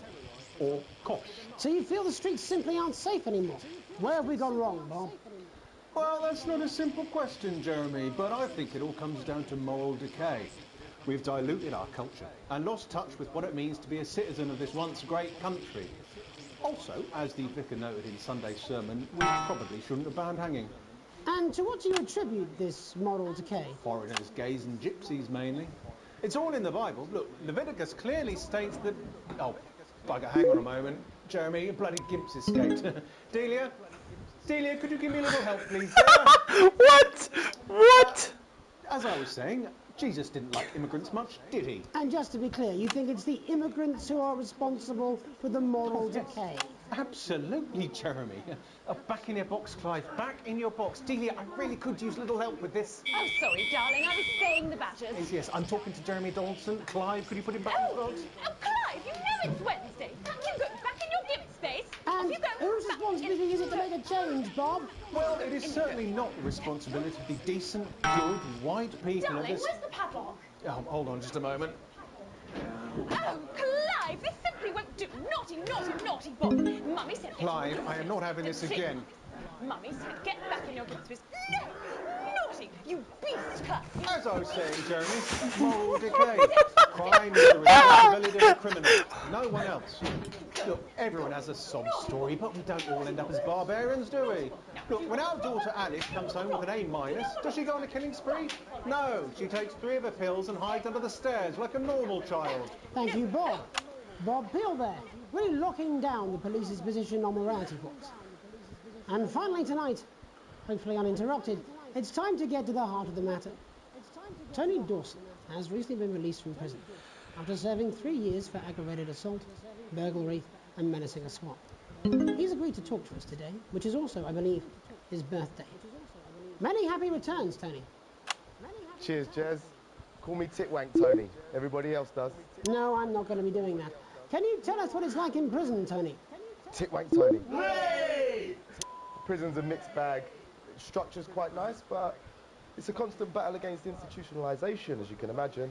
or cosh. So you feel the streets simply aren't safe anymore? Where have we gone wrong, Bob? Well, that's not a simple question, Jeremy, but I think it all comes down to moral decay. We've diluted our culture and lost touch with what it means to be a citizen of this once great country. Also, as the vicar noted in Sunday's sermon, we probably shouldn't have banned hanging. And to what do you attribute this moral decay? Foreigners, gays and gypsies mainly. It's all in the Bible. Look, Leviticus clearly states that... Oh, bugger, hang on a moment. Jeremy, your bloody gimp's escaped. Delia, could you give me a little help, please? What? As I was saying, Jesus didn't like immigrants much, did he? And just to be clear, you think it's the immigrants who are responsible for the moral decay? Absolutely, Jeremy. Back in your box, Clive. Back in your box. Delia, I really could use a little help with this. Oh, sorry, darling. I was saying the Badgers. Yes, I'm talking to Jeremy Donaldson. Clive, could you put him back in the box? Oh, Clive, you know it's Wednesday. Back you go. Back in your gift space. And you go. whose responsibility is it to make a change, Bob? Well, it is certainly not the responsibility of the decent, good, white people of Darling, this... where's the padlock? Oh, hold on just a moment. Oh, Clive, this simply won't do. Naughty, naughty, naughty boy. Mummy said... Clive, I am not having this again. Mummy said get back in your gift space. No! Naughty! You beast, Clive! As I was saying, Jeremy, moral decay. Crime is the responsibility of the criminal, no one else. Look, everyone has a sob story, but we don't all end up as barbarians, do we? Look, when our daughter Alice comes home with an A-, does she go on a killing spree? No, she takes 3 of her pills and hides under the stairs like a normal child. Thank you, Bob. Bob Peel there, really locking down the police's position on morality force. And finally tonight, hopefully uninterrupted, It's time to get to the heart of the matter. Tony Dawson has recently been released from prison after serving 3 years for aggravated assault, burglary and menacing a SWAT. He's agreed to talk to us today, which is also, I believe, his birthday. Many happy returns, Tony. Cheers, Jez. Call me Titwank Tony. Everybody else does. No, I'm not going to be doing that. Can you tell us what it's like in prison, Tony? Titwank Tony. Hey! Prison's a mixed bag. Structure's quite nice, but it's a constant battle against institutionalisation, as you can imagine.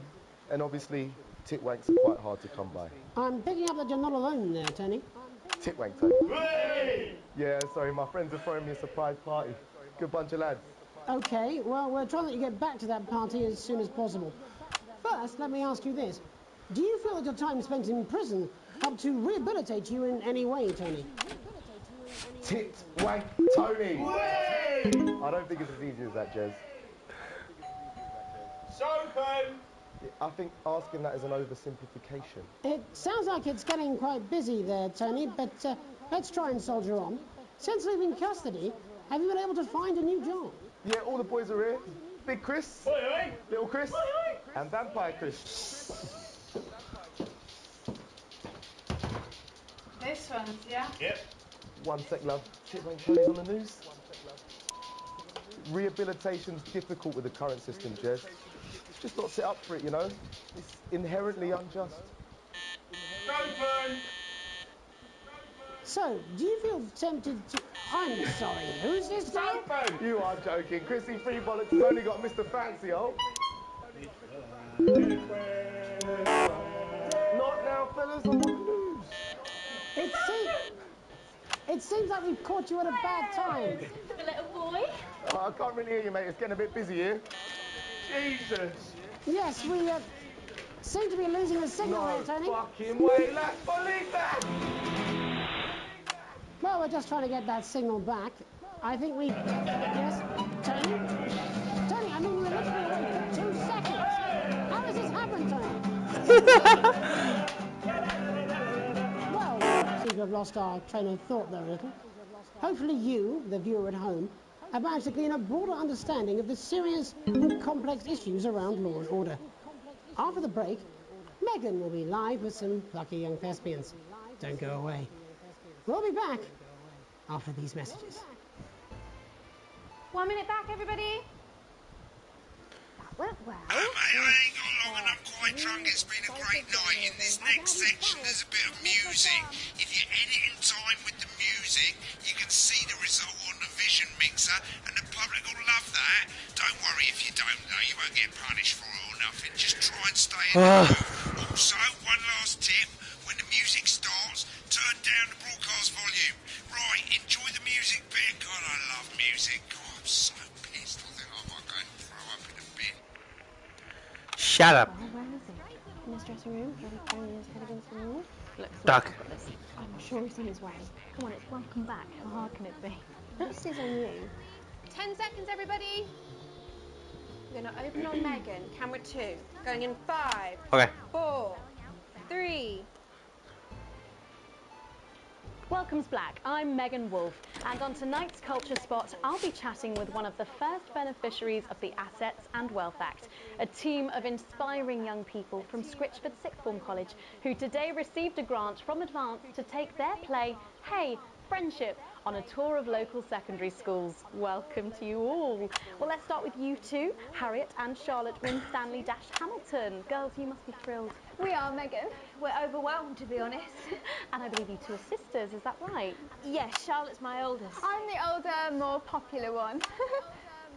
And obviously, titwanks are quite hard to come by. I'm picking up that you're not alone there, Tony. Titwank Tony. Hey! Yeah, sorry, my friends are throwing me a surprise party. Good bunch of lads. Okay, well, we're trying to get back to that party as soon as possible. First, let me ask you this. Do you feel that your time spent in prison helped to rehabilitate you in any way, Tony? Titwank Tony. Hey! I don't think it's as easy as that, Jez. Sopen! I think asking that is an oversimplification. It sounds like it's getting quite busy there, Tony, but let's try and soldier on. Since leaving custody, have you been able to find a new job? Yeah, all the boys are here. Big Chris, Oi, oi. Little Chris, Oi, oi. and Vampire Chris. This one's, yeah? Yep. One sec, love. Titwank Tony's on the news. Rehabilitation's difficult with the current system, Jez. Just not set up for it, you know? It's inherently unjust. Sopen! So, do you feel tempted to... I'm sorry, who's this now? Sopen! You are joking. Chrissy Free Bollocks has only got Mr. Fancy, oh. Not now, fellas, I'm on the news. It seems like we've caught you at a bad time. The little boy? Oh, I can't really hear you, mate. It's getting a bit busy here. Jesus. Yes, we seem to be losing the signal here, Tony. No fucking way, lads. Believe that! Well, we're just trying to get that signal back. I think we... Yes? Tony? Tony, I mean, we were literally away for 2 seconds. How does this happen, Tony? Well, we seem to have lost our train of thought there a little. Hopefully you, the viewer at home, have managed to gain a broader understanding of the serious and complex issues around law and order. After the break, Megan will be live with some plucky young thespians. Don't go away. We'll be back after these messages. 1 minute back, everybody. That went well. Mate, I ain't got long and I'm quite drunk. It's been a great night. In this next section, there's a bit of music. If you edit in time with the music, you can see the result on the Vision Mixer, and the public will love that. Don't worry if you don't, though. You won't get punished for it or nothing. Just try and stay in the mood. Also, one last tip. When the music starts, turn down the broadcast volume. Right, enjoy the music bit. God, I love music. God, I'm so pissed. I think I might go and throw up in a bin. Shut up. Oh, where is he? In his dressing room, banging his head against the wall. Duck. I'm sure he's on his way. Come on, it's welcome back. How hard can it be? This is on you. 10 seconds, everybody. We're going to open on Megan. Camera 2. Going in 5, Okay. 4, 3. Welcome's Black. I'm Megan Wolfe, and on tonight's Culture Spot, I'll be chatting with one of the first beneficiaries of the Assets and Wealth Act, a team of inspiring young people from Scritchford Sixth Form College who today received a grant from Advance to take their play, Hey, Friendship, on a tour of local secondary schools. Welcome to you all. Well, let's start with you two, Harriet and Charlotte Winstanley-Hamilton. Girls, you must be thrilled. We are, Megan. We're overwhelmed, to be honest. And I believe you two are sisters, is that right? Yes, Charlotte's my oldest. I'm the older, more popular one.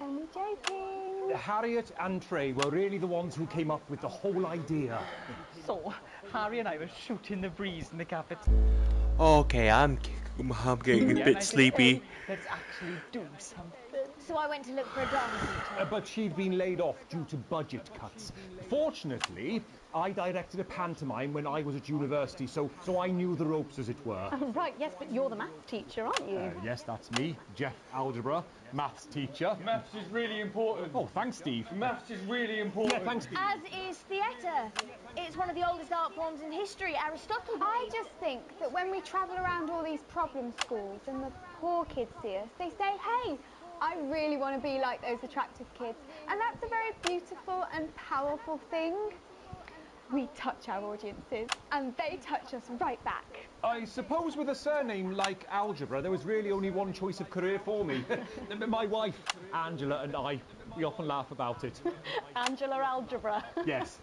Only joking. Harriet and Trey were really the ones who came up with the whole idea. So, Harry and I were shooting the breeze in the cafe. Okay, I'm getting a bit sleepy. Let's actually do something. So I went to look for a dance teacher. But she'd been laid off due to budget cuts. Fortunately, I directed a pantomime when I was at university, so I knew the ropes, as it were. Oh, right, yes, but you're the maths teacher, aren't you? Yes, that's me, Jeff Algebra, maths teacher. Maths is really important. Oh, thanks, Steve. Maths is really important. Yeah, thanks, Steve. As is theatre. It's one of the oldest art forms in history. Aristotle. I just think that when we travel around all these problem schools and the poor kids see us, they say, hey, I really want to be like those attractive kids. And that's a very beautiful and powerful thing. We touch our audiences, and they touch us right back. I suppose with a surname like Algebra, there was really only one choice of career for me. My wife, Angela, and I, we often laugh about it. Angela Algebra. Yes.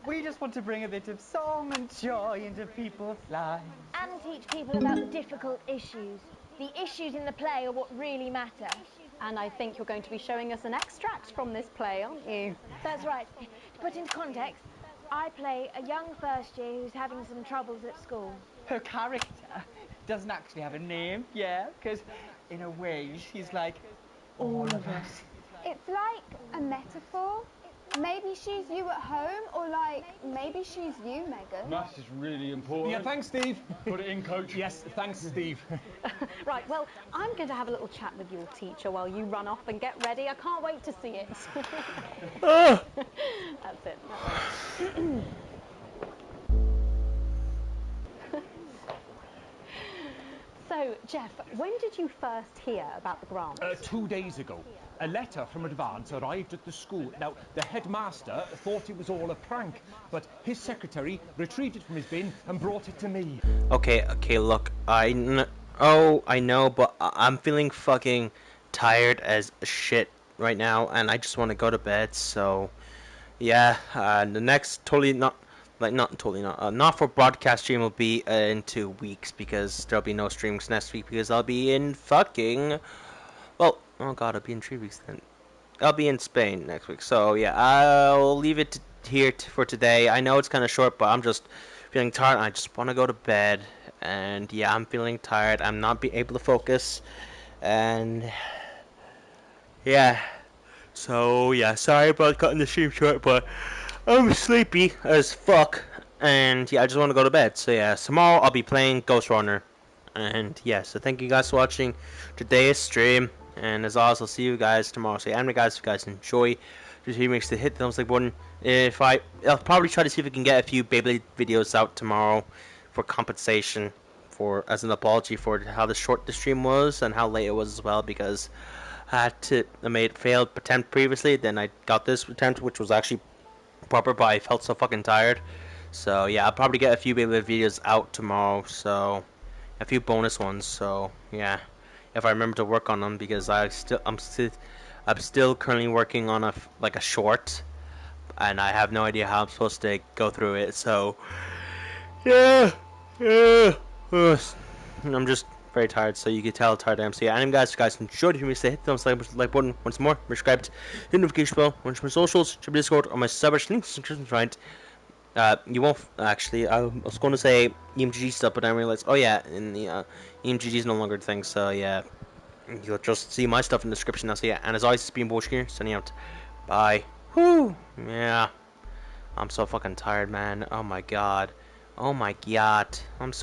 We just want to bring a bit of song and joy into people's lives. And teach people about the difficult issues. The issues in the play are what really matter. And I think you're going to be showing us an extract from this play, aren't you? That's right. To put into context, I play a young first year who's having some troubles at school. Her character doesn't actually have a name, yeah, because in a way she's like all of us. It's like a metaphor. Maybe she's you at home, or like, maybe she's you, Megan. Maths is really important. Yeah, thanks, Steve. Put it in, Coach. Yes, thanks, Steve. Right, well, I'm going to have a little chat with your teacher while you run off and get ready. I can't wait to see it. That's it. So, Jeff, when did you first hear about the grant? 2 days ago. A letter from Advance arrived at the school. Now, the headmaster thought it was all a prank, but his secretary retrieved it from his bin and brought it to me. Okay, look, I know, but I'm feeling fucking tired as shit right now, and I just want to go to bed, so, yeah, the next not for broadcast stream will be in 2 weeks, because there'll be no streams next week, because I'll be in fucking, well, oh god, I'll be in 3 weeks then. I'll be in Spain next week, so yeah, I'll leave it here for today. I know it's kind of short, but I'm just feeling tired, and I just want to go to bed, and yeah, I'm feeling tired, I'm not able to focus, and yeah, so yeah, sorry about cutting the stream short, but I'm sleepy as fuck, and yeah, I just want to go to bed. So yeah, tomorrow I'll be playing Ghost Runner, and yeah, so thank you guys for watching today's stream, and as always, I'll see you guys tomorrow. So yeah, anyway guys, if you guys enjoy the stream, make sure to hit the thumbs up button. I'll probably try to see if I can get a few Beyblade videos out tomorrow for compensation, as an apology for how short the stream was and how late it was as well, because I made a failed attempt previously, then I got this attempt, which was actually proper, but I felt so fucking tired. So yeah, I'll probably get a few Beyblade videos out tomorrow, so a few bonus ones. So yeah, if I remember to work on them, because I'm still currently working on a short, and I have no idea how I'm supposed to go through it. So yeah, I'm just very tired, so you can tell how tired I am. So yeah, anyway guys, if you guys enjoyed, if you missed it, hit the thumbs like button once more, subscribe, hit the notification bell, watch my socials, join my Discord, or my subreddit, links in the description, right? You won't actually, I was going to say EMGG stuff, but I realized, oh yeah, and the EMGG is no longer a thing, so yeah, you'll just see my stuff in the description now. So yeah, and as always, it's been Dsgn, signing out. Bye. Whoo! Yeah, I'm so fucking tired, man. Oh my god. I'm so